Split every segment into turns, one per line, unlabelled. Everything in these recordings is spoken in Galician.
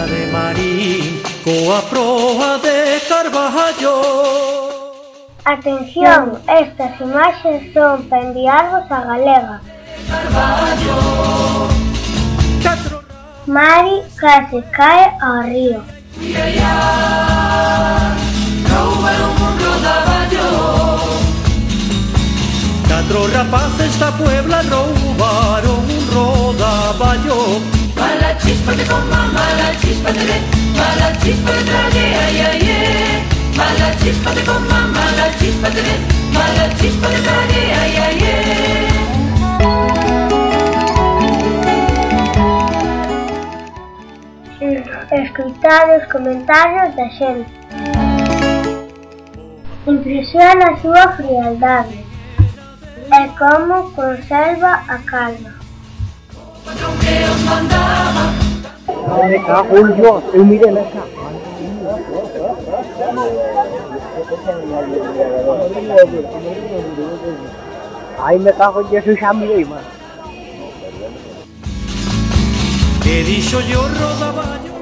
de Marín coa proa de Carballo.
Atención, estas imaxes son para enviarvos a Galega. Mari case cae ao río.
Catro rapaces da Puebla roubaron un rodaballo.
Mala chispa te coma, mala chispa te ve, mala chispa te trague, ay, ay, ay. Mala chispa te coma, mala chispa te ve, mala chispa te trague, ay, ay, ay.
Escoitar os comentarios da xente. Impresiona a súa frialdade e como conserva a calma.
Me cago en Dios, eu mirei na capa. Ai, me cago en Dios, eu xa mirei, man.
Que dixo yo rodaballo.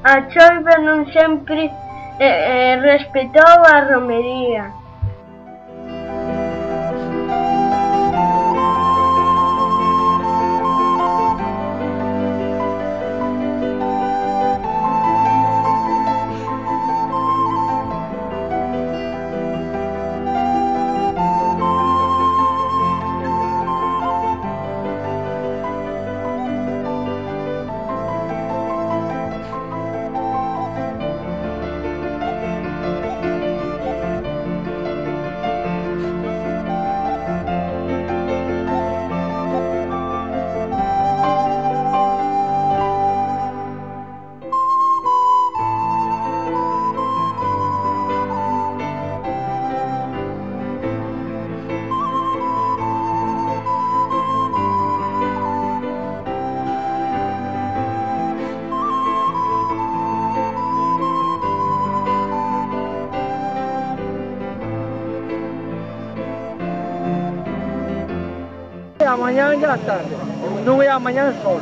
A choiva non sempre respetou a romería.
Amanhã e a tarde, non é amanhã só.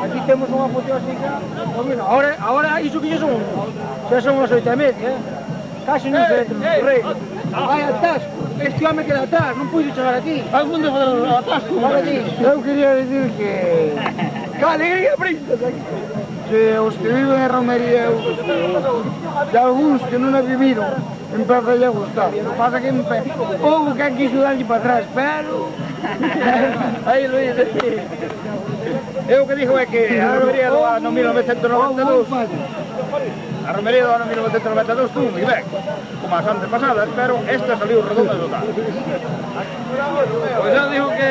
Aquí temos unha apoteósica. Ahora iso que son, xa son as 8:30, casi non se entra no reino. Vai atasco, este home queda atrás, non puido chegar aquí. Algún de fazer o atasco. Eu quería decir que alegría brindas aquí. Que os que viven en romería e algúns que non a viviron empeza a gustar. Pasa que houve que quiso darlle para atrás, pero aí Luís, eu que digo é que a romería do ano 1992 a romería do ano 1992 tuvo moi ben, como as antes pasadas, pero esta saliu redonda total. Pois eu digo que